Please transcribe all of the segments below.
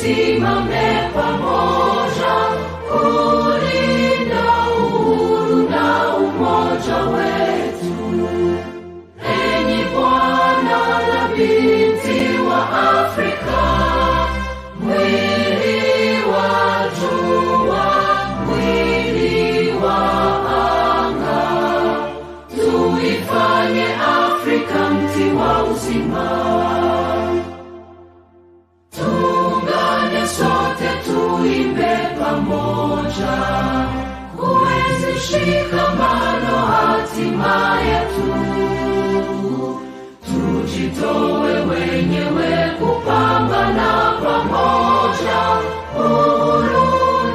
tusimame pamoja kulinda uhuru na umoja wetu. Enyi Bwana na binti wa Afrika, mwili wa jua, mwili wa anga, tuifanye Afrika mti wa uzima. Tuungane sote tuimbe pamoja, kuenzi shikamano hatima yetu. Tujitoe wenyewe kupambana pamoja, uhuru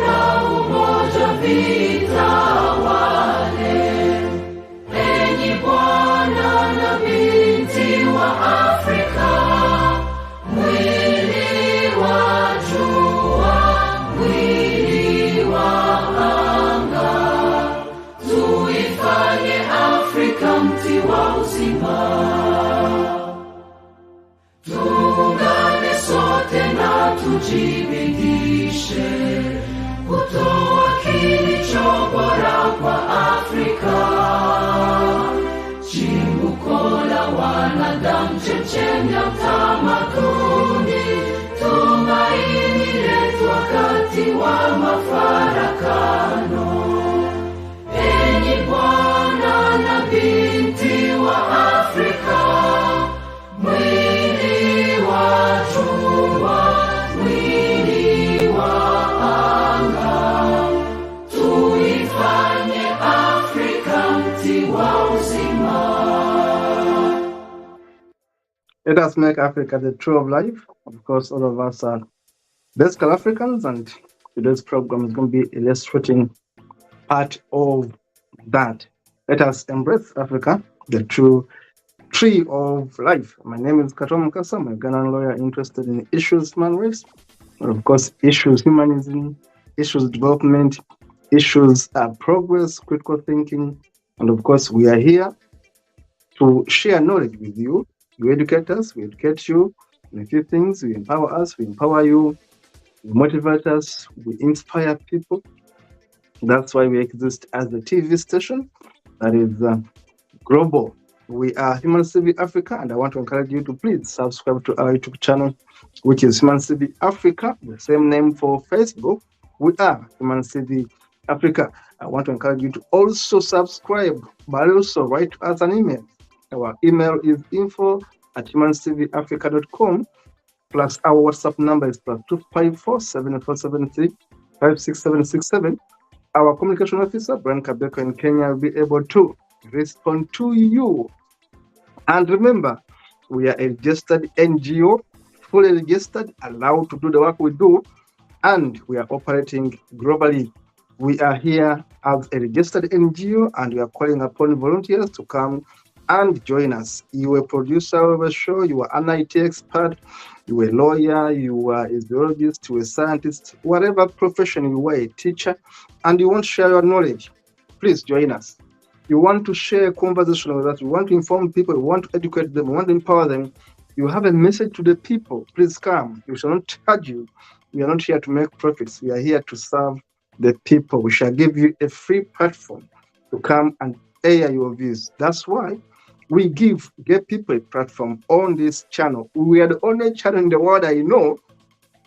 na umoja vitawale. Enyi Bwana na binti wa Afrika, mwili wa jua, mwili wa anga, tuifanye Afrika mti wa uzima. Tuungane sote na tujibidishe kutoa kilicho bora kwa Afrika. Chimbuko la wanadamu, chemchemi ya utamaduni, tumaini letu wakati wa mafarakano. Enyi Bwana na binti wa Afrika, mwili wa jua, mwili wa anga, tuifanye Afrika mti wa uzima. Let us make Africa the tree of life. Of course, all of us are basically Africans, and today's program is going to be illustrating part of that. Let us embrace Africa, the true tree of life. My name is Katom Kasa. I'm a Ghanaian lawyer interested in issues human rights, and of course, issues humanism, issues development, issues progress, critical thinking, and of course, we are here to share knowledge with you. You educate us, we educate you in a few things. We empower us, we empower you. We motivate us, we inspire people. That's why we exist as the TV station that is global. We are Human Civic Africa, and I want to encourage you to please subscribe to our YouTube channel, which is Human Civic Africa, the same name for Facebook. We are Human Civic Africa. I want to encourage you to also subscribe, but also write us an email. Our email is info@humancivicafrica.com, plus our WhatsApp number is +254 7473 56767. Our communication officer, Brian Kabeko in Kenya, will be able to respond to you. And remember, we are a registered NGO, fully registered, allowed to do the work we do, and we are operating globally. We are here as a registered NGO, and we are calling upon volunteers to come and join us. You are a producer of a show, you are an IT expert, you are a lawyer, you are a biologist, you are a scientist, whatever profession you are, a teacher, and you want to share your knowledge, please join us. You want to share a conversation with us, you want to inform people, you want to educate them, you want to empower them, you have a message to the people, please come. We shall not charge you. We are not here to make profits. We are here to serve the people. We shall give you a free platform to come and air your views. That's why we give people a platform on this channel. We are the only channel in the world I know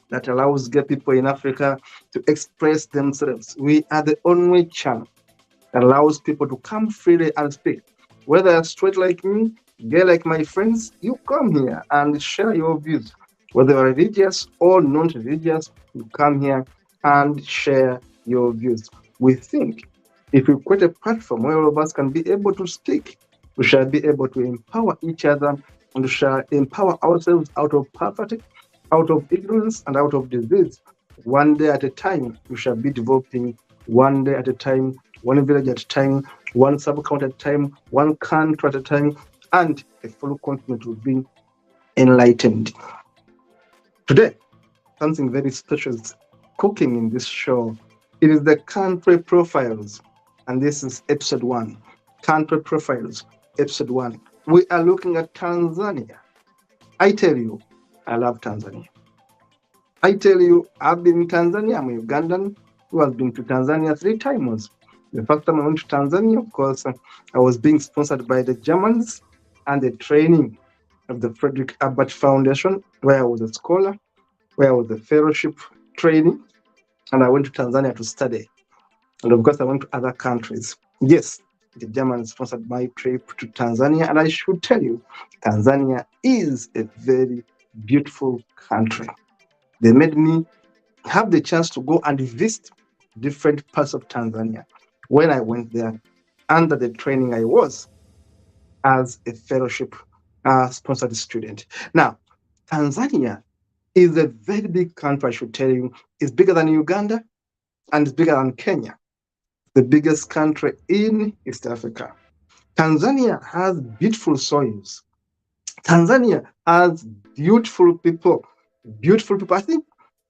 that allows gay people in Africa to express themselves. We are the only channel that allows people to come freely and speak. Whether you're straight like me, gay like my friends, you come here and share your views. Whether you're religious or non-religious, you come here and share your views. We think if we create a platform where all of us can be able to speak, we shall be able to empower each other, and we shall empower ourselves out of poverty, out of ignorance, and out of disease. One day at a time, we shall be developing, one day at a time, one village at a time, one sub-county at a time, one country at a time, and a full continent will be enlightened. Today, something very special is cooking in this show. It is the country profiles, and this is episode 1. Country profiles, episode 1. We are looking at Tanzania. I tell you, I love Tanzania. I tell you, I've been in Tanzania. I'm a Ugandan who has been to Tanzania 3 times. The first time I went to Tanzania, of course, I was being sponsored by the Germans and the training of the Frederick Abbott Foundation, where I was a scholar, where I was a fellowship training, and I went to Tanzania to study. And of course, I went to other countries. Yes, the Germans sponsored my trip to Tanzania, and I should tell you, Tanzania is a very beautiful country. They made me have the chance to go and visit different parts of Tanzania when I went there under the training I was as a fellowship sponsored student. Now, Tanzania is a very big country, I should tell you. It's bigger than Uganda and it's bigger than Kenya, the biggest country in East Africa. Tanzania has beautiful soils. Tanzania has beautiful people. Beautiful people. I think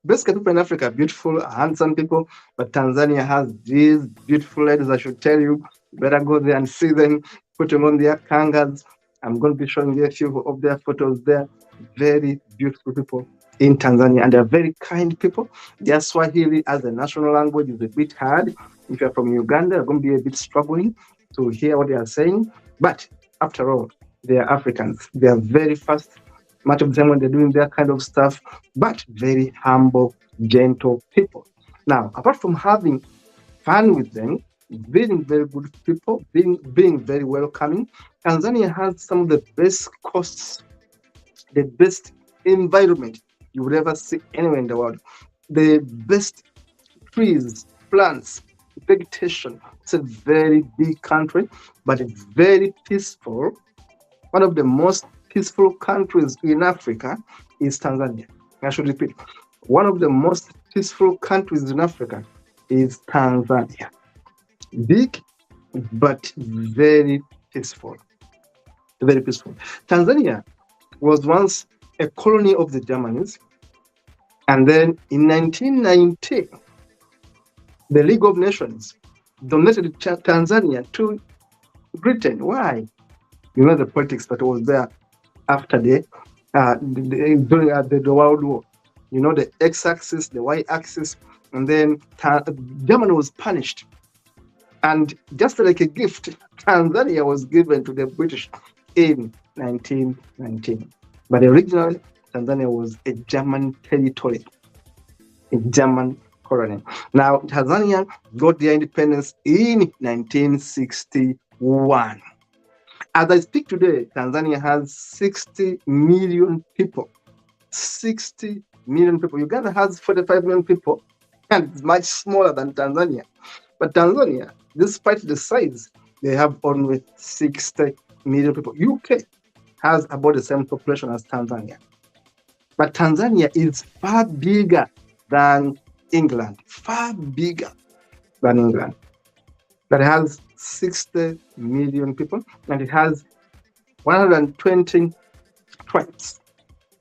basically people in Africa are beautiful, handsome people, but Tanzania has these beautiful ladies. I should tell you, better go there and see them, put them on their kangas. I'm going to be showing you a few of their photos there. Very beautiful people in Tanzania, and they're very kind people. Their Swahili as a national language is a bit hard. If you're from Uganda, you're going to be a bit struggling to hear what they are saying. But after all, they are Africans. They are very fast, much of them when they're doing their kind of stuff, but very humble, gentle people. Now, apart from having fun with them, being very good people, being very welcoming, Tanzania has some of the best coasts, the best environment you would ever see anywhere in the world, the best trees, plants, vegetation. It's a very big country, but it's very peaceful. One of the most peaceful countries in Africa is Tanzania. I should repeat, one of the most peaceful countries in Africa is Tanzania. Big, but very peaceful. Very peaceful. Tanzania was once a colony of the Germans, and then in 1990, the League of Nations donated Tanzania to Britain. Why? You know the politics that was there after during the World War. You know the X-axis, the Y-axis, and then Germany was punished. And just like a gift, Tanzania was given to the British in 1919. But originally, Tanzania was a German territory, a German colony. Now, Tanzania got their independence in 1961. As I speak today, Tanzania has 60 million people. 60 million people. Uganda has 45 million people, and it's much smaller than Tanzania. But Tanzania, despite the size, they have only 60 million people. UK has about the same population as Tanzania. But Tanzania is far bigger than England, far bigger than England. But it has 60 million people, and it has 120 tribes,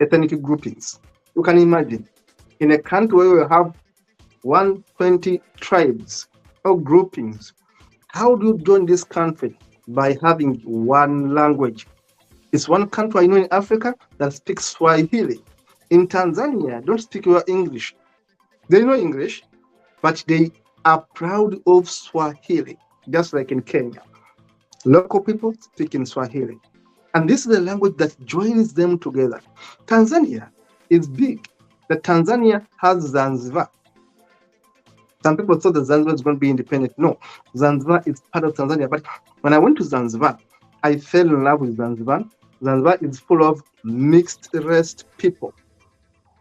ethnic groupings. You can imagine, in a country where you have 120 tribes or groupings, how do you join this country? By having one language. It's one country I know in Africa that speaks Swahili. In Tanzania, don't speak your English. They know English, but they are proud of Swahili, just like in Kenya. Local people speak in Swahili. And this is the language that joins them together. Tanzania is big. The Tanzania has Zanzibar. Some people thought that Zanzibar is going to be independent. No, Zanzibar is part of Tanzania. But when I went to Zanzibar, I fell in love with Zanzibar. Zanzibar is full of mixed race people.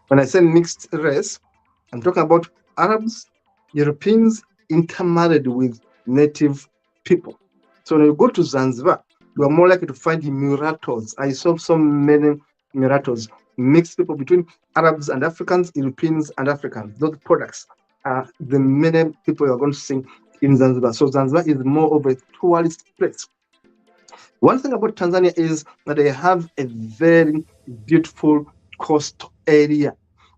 When I say mixed race, I'm talking about Arabs, Europeans intermarried with native people. So when you go to Zanzibar, you are more likely to find mulattoes. I saw so many mulattoes, mixed people between Arabs and Africans, Europeans and Africans. Those products are the many people you're going to see in Zanzibar. So Zanzibar is more of a tourist place. One thing about Tanzania is that they have a very beautiful coast area.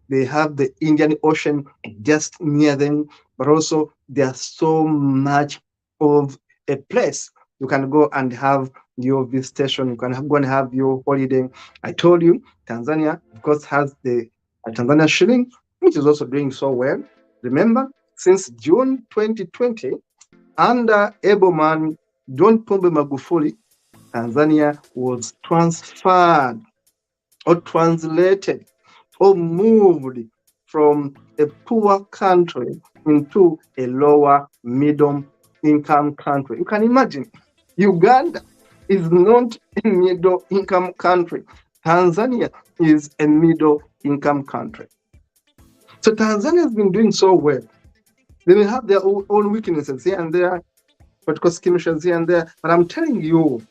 They have the Indian Ocean just near them, but also there's so much of a place you can go and have your visitation. You can go and have your holiday. I told you, Tanzania, of course, has the Tanzania shilling, which is also doing so well. Remember, since June 2020, under able-man John Pombe Magufuli, Tanzania was transferred or translated or moved from a poor country into a lower middle income country. You can imagine, Uganda is not a middle income country. Tanzania is a middle income country. So Tanzania has been doing so well. They may have their own weaknesses here and there, political skirmishes here and there, but I'm telling you,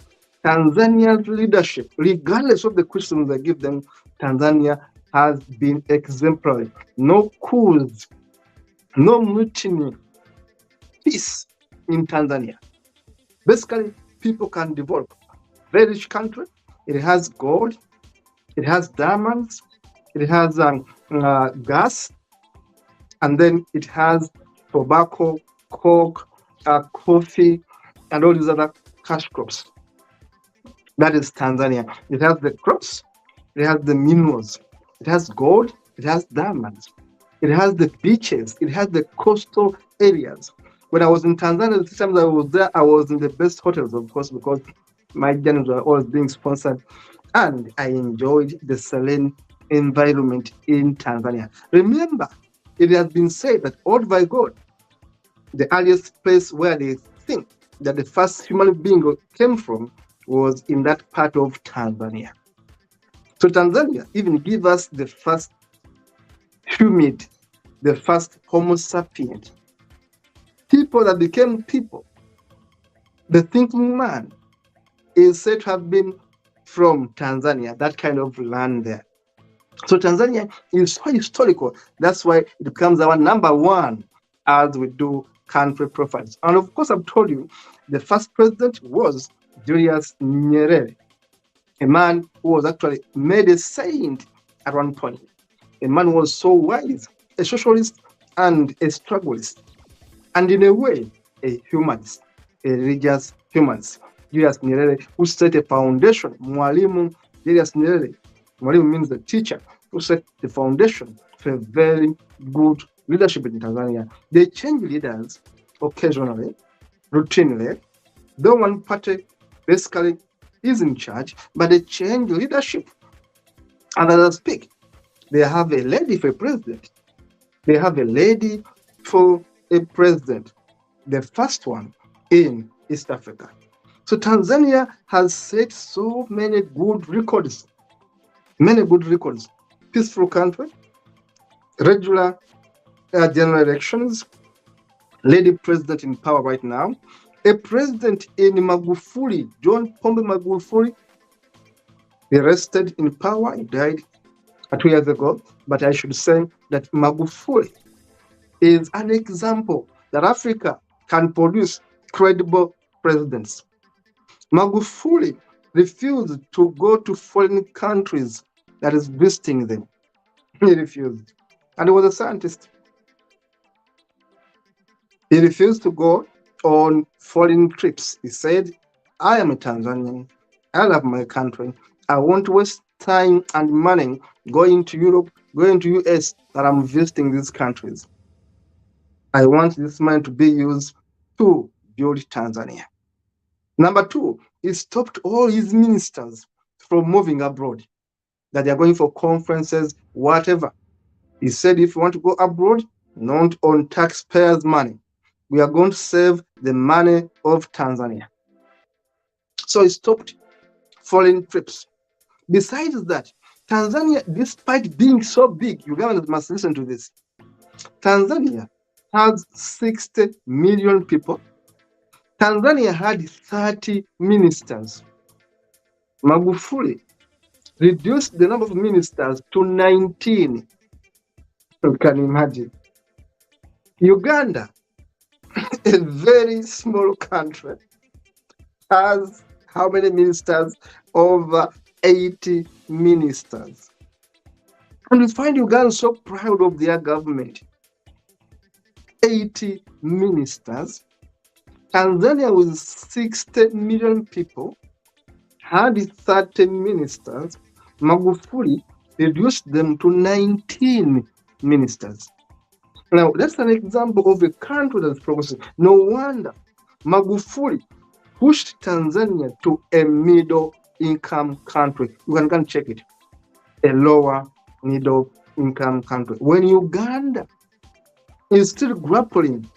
Tanzania's leadership, regardless of the questions I give them, Tanzania has been exemplary. No coups, no mutiny, peace in Tanzania. Basically, people can develop. Very rich country. It has gold, it has diamonds, it has gas, and then it has tobacco, coke, coffee, and all these other cash crops. That is Tanzania. It has the crops, it has the minerals, it has gold, it has diamonds, it has the beaches, it has the coastal areas. When I was in Tanzania, the times I was there, I was in the best hotels, of course, because my journeys were always being sponsored, and I enjoyed the serene environment in Tanzania. Remember, it has been said that Old by God, the earliest place where they think that the first human being came from, was in that part of Tanzania. So Tanzania even gave us the first humid, the first Homo sapient, people that became people. The thinking man is said to have been from Tanzania, that kind of land there. So Tanzania is so historical. That's why it becomes our number one as we do country profiles. And of course, I've told you, the first president was Julius Nyerere, a man who was actually made a saint at one point. A man who was so wise, a socialist and a strugglist, and in a way, a humanist, a religious humanist. Julius Nyerere, who set a foundation, Mwalimu Julius Nyerere, Mwalimu means the teacher, who set the foundation for a very good leadership in Tanzania. They change leaders occasionally, routinely, though one party basically is in charge, but they change leadership. And as I speak, they have a lady for a president. They have a lady for a president, the first one in East Africa. So Tanzania has set so many good records, peaceful country, regular general elections, lady president in power right now, a president in Magufuli, John Pombe Magufuli, he rested in power, he died 2 years ago, but I should say that Magufuli is an example that Africa can produce credible presidents. Magufuli refused to go to foreign countries that is visiting them. He refused. And he was a scientist. He refused to go on foreign trips. He said, I am a Tanzanian. I love my country. I won't waste time and money going to Europe, going to US that I'm visiting these countries. I want this money to be used to build Tanzania. Number two, he stopped all his ministers from moving abroad, that they are going for conferences, whatever. He said, if you want to go abroad, not on taxpayers' money. We are going to save the money of Tanzania. So he stopped foreign trips. Besides that, Tanzania, despite being so big, Ugandans must listen to this. Tanzania has 60 million people. Tanzania had 30 ministers. Magufuli reduced the number of ministers to 19. You can imagine. Uganda, a very small country, has how many ministers? Over 80 ministers. And we find Uganda so proud of their government. 80 ministers. Tanzania with 60 million people had 30 ministers. Magufuli reduced them to 19 ministers. Now, that's an example of a country that's progressing. No wonder Magufuli pushed Tanzania to a middle-income country. You can go and check it. A lower middle-income country. When Uganda is still grappling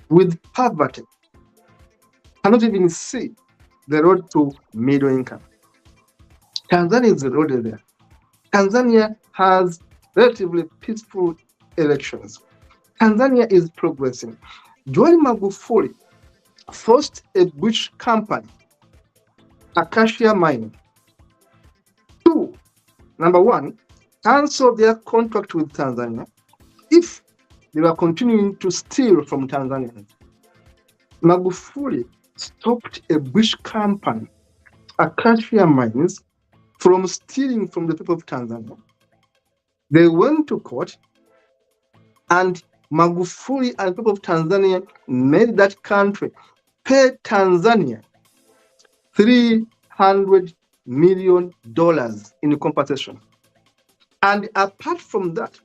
with poverty, cannot even see the road to middle income. Tanzania is already there. Tanzania has relatively peaceful elections. Tanzania is progressing. John Magufuli forced a British company, Acacia Mining, to, number one, cancel their contract with Tanzania if they were continuing to steal from Tanzanians. Magufuli stopped a British company, Acacia Mines, from stealing from the people of Tanzania. They went to court, and Magufuli and the people of Tanzania made that country pay Tanzania $300 million in compensation. And apart from that,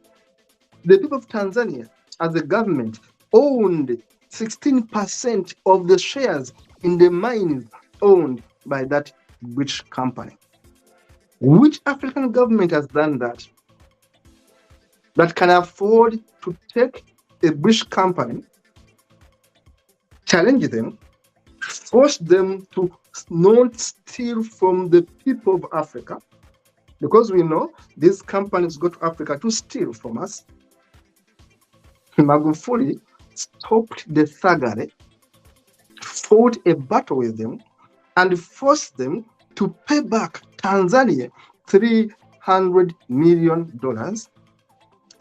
the people of Tanzania, as a government, owned 16% of the shares in the mines owned by that British company. Which African government has done that? That can afford to take a British company, challenge them, force them to not steal from the people of Africa, because we know these companies go to Africa to steal from us. Magufuli stopped the thuggery, fought a battle with them, and forced them to pay back Tanzania $300 million.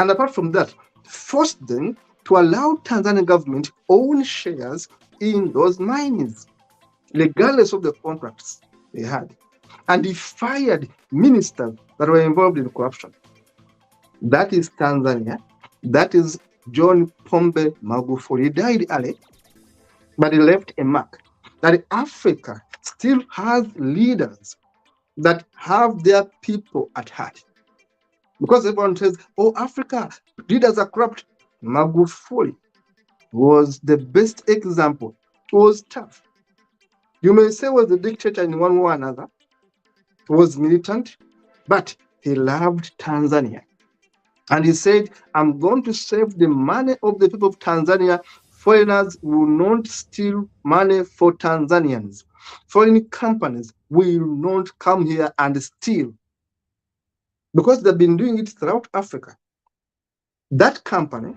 And apart from that, forced them to allow Tanzanian government own shares in those mines, regardless of the contracts they had. And he fired ministers that were involved in corruption. That is Tanzania. That is John Pombe Magufuli. He died early, but he left a mark that Africa still has leaders that have their people at heart. Because everyone says, oh, Africa, leaders are corrupt. Magufuli was the best example. It was tough. You may say he was a dictator in one way or another. He was militant, but he loved Tanzania. And he said, I'm going to save the money of the people of Tanzania. Foreigners will not steal money for Tanzanians. Foreign companies will not come here and steal, because they've been doing it throughout Africa. That company,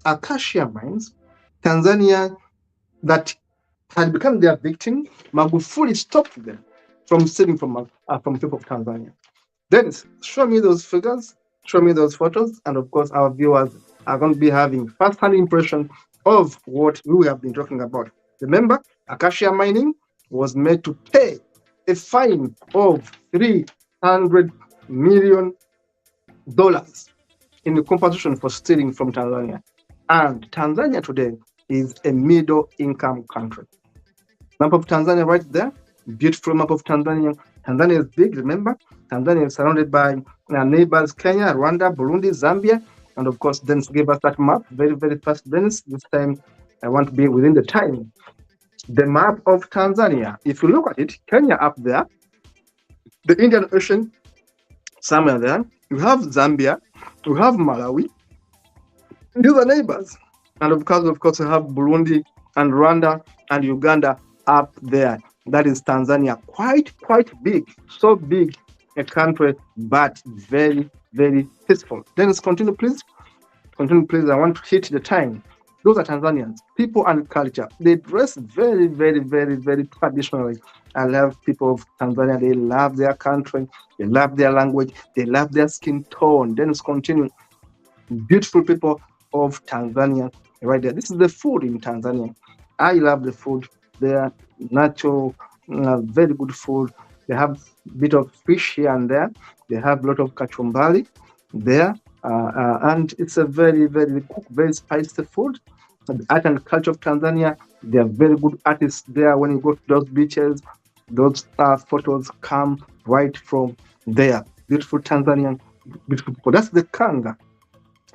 Acacia Mines, Tanzania, that had become their victim, Magufuli stopped them from stealing from people of Tanzania. Dennis, show me those figures, show me those photos, and of course our viewers are going to be having first-hand impression of what we have been talking about. Remember, Acacia Mining was made to pay a fine of $300 million in the compensation for stealing from Tanzania. And Tanzania today is a middle-income country. Map of Tanzania right there, beautiful map of Tanzania. Tanzania is big, remember? Tanzania is surrounded by our neighbors, Kenya, Rwanda, Burundi, Zambia, and of course, Dennis gave us that map very, very fast. Dennis, this time I want to be within the time. The map of Tanzania, if you look at it, Kenya up there, the Indian Ocean somewhere there, you have Zambia, you have Malawi, these are neighbors. And of course, you have Burundi and Rwanda and Uganda up there. That is Tanzania, quite big, so big a country, but very, very peaceful. Dennis, continue, please. Continue, please. I want to hit the time. Those are Tanzanians, people and culture. They dress very, very, very, very traditionally. I love people of Tanzania. They love their country. They love their language. They love their skin tone. Dennis, continue. Beautiful people of Tanzania right there. This is the food in Tanzania. I love the food. They are natural, very good food. They have a bit of fish here and there. They have a lot of kachumbari there. And it's a very, very cooked, very spicy food. The art and culture of Tanzania, they are very good artists there. When you go to those beaches, those photos come right from there. Beautiful Tanzanian, beautiful people. That's the Kanga.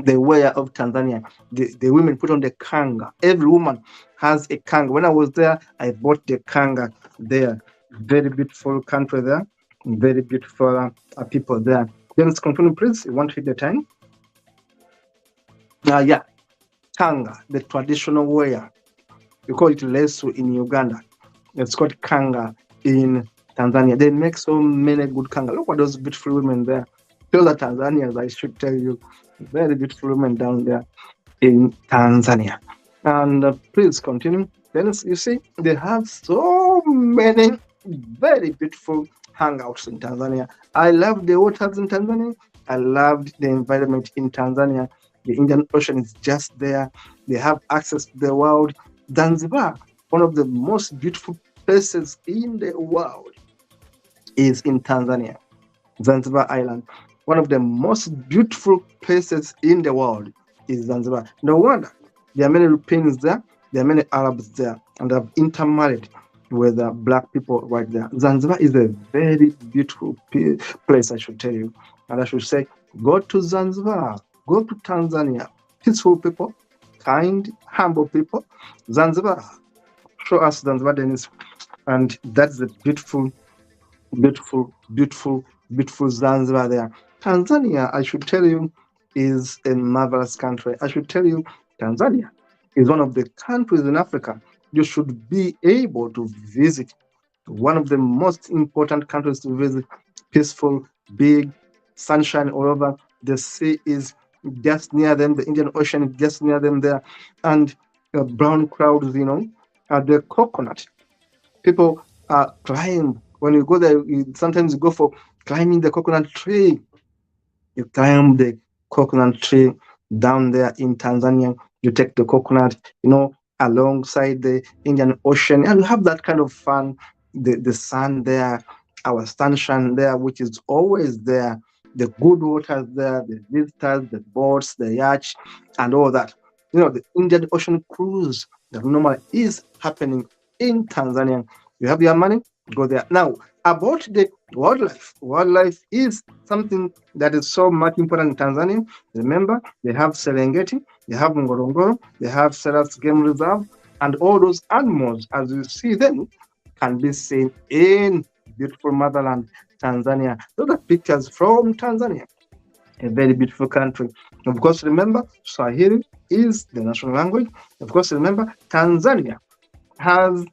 the wear of Tanzania. The women put on the kanga. Every woman has a kanga. When I was there, I bought the kanga there. Very beautiful country there. Very beautiful people there. Then it's continue, please. You want to hit the time? Yeah, kanga, the traditional wear. We call it lesu in Uganda. It's called kanga in Tanzania. They make so many good kanga. Look at those beautiful women there. Those are Tanzanians, I should tell you. Very beautiful women down there in Tanzania. And please continue. Then you see, they have so many very beautiful hangouts in Tanzania. I love the waters in Tanzania. I loved the environment in Tanzania. The Indian Ocean is just there. They have access to the world. Zanzibar, one of the most beautiful places in the world, is in Tanzania. Zanzibar Island, one of the most beautiful places in the world, is Zanzibar. No wonder there are many Europeans there, there are many Arabs there, and have intermarried with black people right there. Zanzibar is a very beautiful place, I should tell you. And I should say, go to Zanzibar, go to Tanzania. Peaceful people, kind, humble people. Zanzibar, show us Zanzibar, Dennis. And that's the beautiful, beautiful, beautiful, beautiful Zanzibar there. Tanzania, I should tell you, is a marvelous country. I should tell you, Tanzania is one of the countries in Africa you should be able to visit. One of the most important countries to visit. Peaceful, big, sunshine all over. The sea is just near them. The Indian Ocean is just near them there. And brown clouds, the coconut. People climb. When you go there, sometimes you go for climbing the coconut tree. You climb the coconut tree down there in Tanzania. You take the coconut, alongside the Indian Ocean, and you have that kind of fun. The sun there, our sunshine there, which is always there. The good waters there, the visitors, the boats, the yachts, and all that. The Indian Ocean cruise that normally is happening in Tanzania. You have your money, go there. Now, about the wildlife. Wildlife is something that is so much important in Tanzania. Remember, they have Serengeti, they have Ngorongoro, they have Selous Game Reserve, and all those animals, as you see them, can be seen in beautiful motherland, Tanzania. Those are pictures from Tanzania, a very beautiful country. Of course, remember, Swahili is the national language. Of course, remember, Tanzania has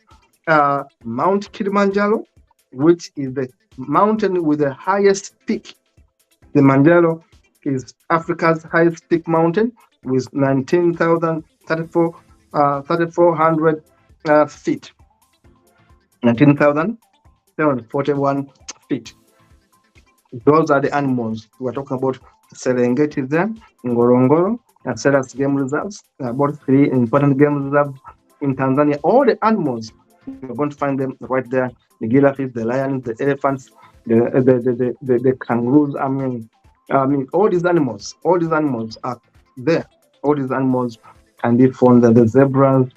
Mount Kilimanjaro, which is the mountain with the highest peak. Kilimanjaro is Africa's highest peak mountain with 3,400 feet. 19,741 feet. Those are the animals we're talking about. Serengeti there, Ngorongoro, and Selous Game Reserves, about 3 important game reserves in Tanzania. All the animals, you're going to find them right there. The giraffes, the lions, the elephants, the kangaroos. I mean, all these animals are there. All these animals can be found there. The zebras,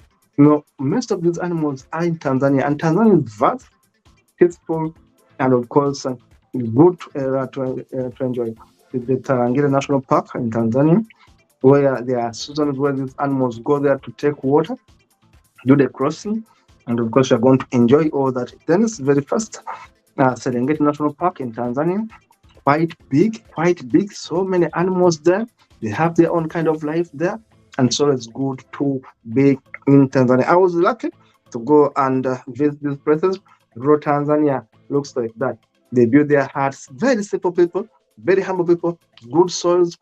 most of these animals are in Tanzania, and Tanzania is vast, peaceful, and of course, good to enjoy. The Tarangire National Park in Tanzania, where there are seasons where these animals go there to take water, do the crossing, and of course, you're going to enjoy all that. Then it's very fast. Serengeti National Park in Tanzania, quite big, so many animals there. They have their own kind of life there, and so it's good to be in Tanzania. I was lucky to go and visit these places. Rural Tanzania looks like that. They build their huts, very simple people, very humble people, good soils,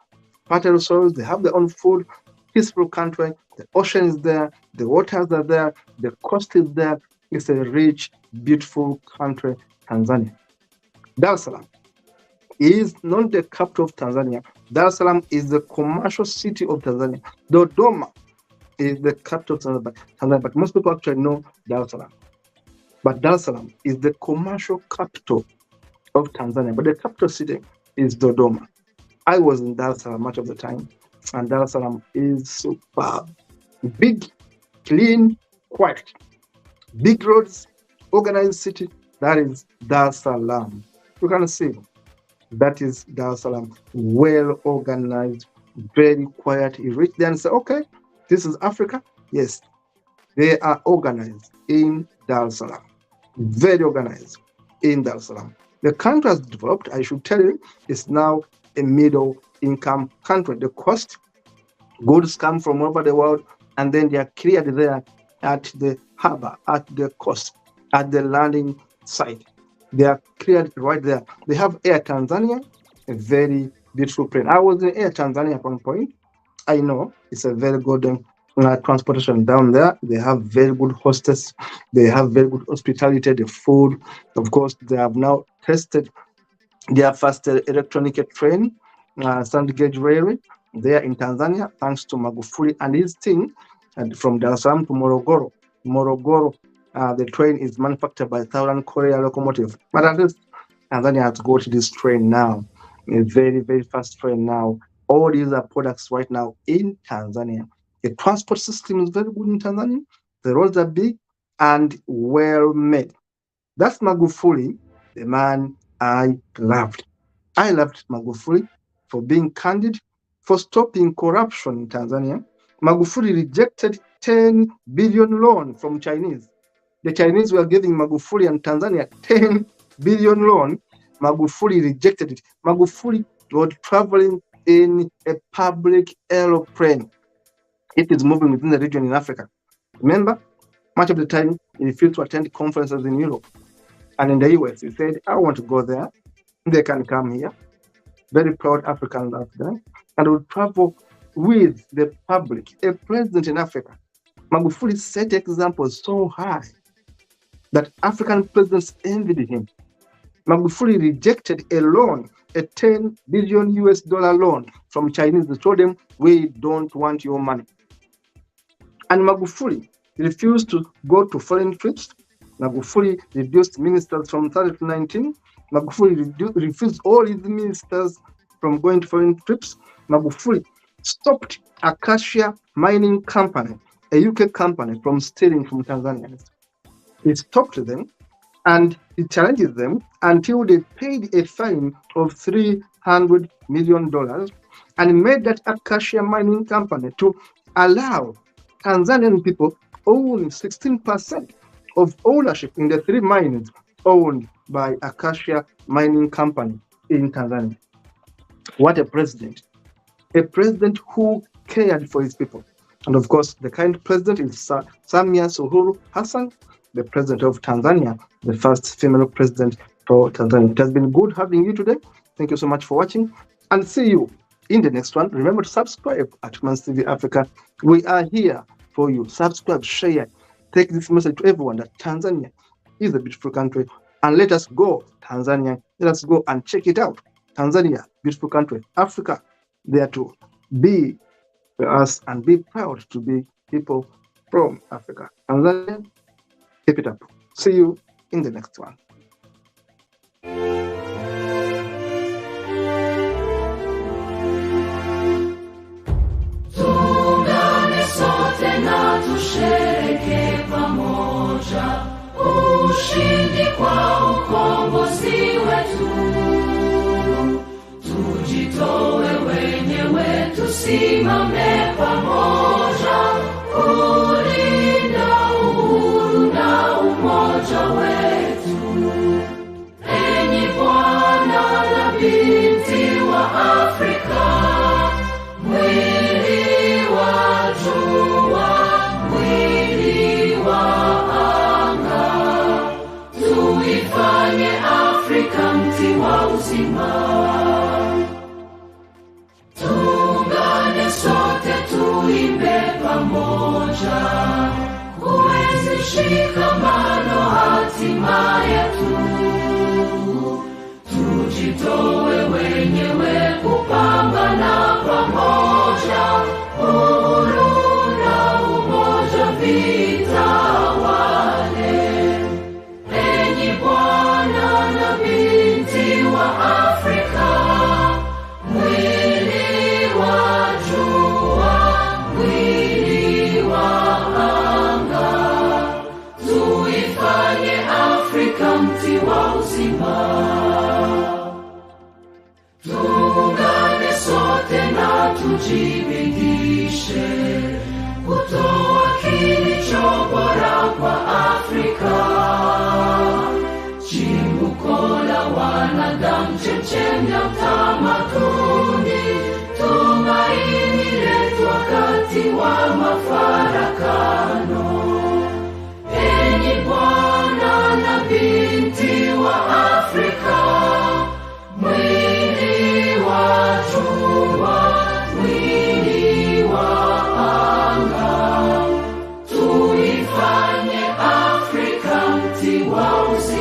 fertile soils. They have their own food, peaceful country. The ocean is there, the waters are there, the coast is there. It's a rich, beautiful country, Tanzania. Dar es Salaam is not the capital of Tanzania. Dar es Salaam is the commercial city of Tanzania. Dodoma is the capital of Tanzania, but most people actually know Dar es Salaam. But Dar es Salaam is the commercial capital of Tanzania, but the capital city is Dodoma. I was in Dar es Salaam much of the time, and Dar es Salaam is superb. Big, clean, quiet. Big roads, organized city. That is Dar es Salaam. You can see that is Dar es Salaam. Well organized, very quiet. He reached there and said, okay, this is Africa. Yes, they are organized in Dar es Salaam, very organized in Dar es Salaam. The country has developed, I should tell you, is now a middle income country. The cost, goods come from over the world, and then they are cleared there at the harbor, at the coast, at the landing site. They are cleared right there. They have Air Tanzania, a very beautiful plane. I was in Air Tanzania at one point. I know it's a very good transportation down there. They have very good hostess. They have very good hospitality, the food. Of course, they have now tested their first electronic train, sand gauge railway, there in Tanzania, thanks to Magufuli and his team, and from Dar es Salaam to Morogoro. Morogoro, the train is manufactured by Southern Korea Locomotive. But at least Tanzania has got this train now, a very, very fast train now. All these are products right now in Tanzania. The transport system is very good in Tanzania. The roads are big and well made. That's Magufuli, the man I loved. I loved Magufuli for being candid, for stopping corruption in Tanzania. Magufuli rejected 10 billion loan from Chinese. The Chinese were giving Magufuli and Tanzania 10 billion loan. Magufuli rejected it. Magufuli was traveling in a public aeroplane. It is moving within the region in Africa. Remember, much of the time he refused to attend conferences in Europe and in the US. He said, I want to go there. They can come here. Very proud Africans out there. And will travel with the public. A president in Africa. Magufuli set examples so high that African presidents envied him. Magufuli rejected a loan, a 10 billion US dollar loan from Chinese. They told them, we don't want your money. And Magufuli refused to go to foreign trips. Magufuli reduced ministers from 30 to 19. Magufuli refused all his ministers from going to foreign trips. Magufuli stopped Acacia Mining Company, a UK company, from stealing from Tanzanians. He stopped them and he challenged them until they paid a fine of $300 million and made that Acacia Mining Company to allow Tanzanian people own 16% of ownership in the 3 mines owned by Acacia Mining Company in Tanzania. What a president. A president who cared for his people. And of course, the kind president is Samia Suluhu Hassan, the president of Tanzania, the first female president for Tanzania. It has been good having you today. Thank you so much for watching, and see you in the next one. Remember to subscribe at Mans TV Africa. We are here for you. Subscribe, share, take this message to everyone that Tanzania is a beautiful country, and let us go, Tanzania. Let us go and check it out. Tanzania, beautiful country. Africa, there to be for us and be proud to be people from Africa. Tanzania, keep it up. See you in the next one. Tuungane sote na tushereke pamoja ushindi kwa ukombozi wetu. Tujitoe wenyewe, tusimame pamoja kulinda uhuru na umoja wetu. Enyi Bwana na binti wa Afrika, mwili wa jua, mwili wa anga, tuifanye Afrika mti wa uzima. Tuungane sote tuimbe pamoja, kuenzi shikamano hatima yetu. Tujitoe wenyewe kupambana pamoja, uhuru na umoja vitawale. Enyi Bwana na binti wa Afrika, mwili wa jua, mwili wa anga, tuifanye Afrika mti wa uzima. Tuungane sote na tujibidishe kutoa kilicho bora kwa Afrika, chimbuko la wanadamu, chemchemi ya utamaduni, tumaini letu wakati wa mafarakano. Enyi Bwana na binti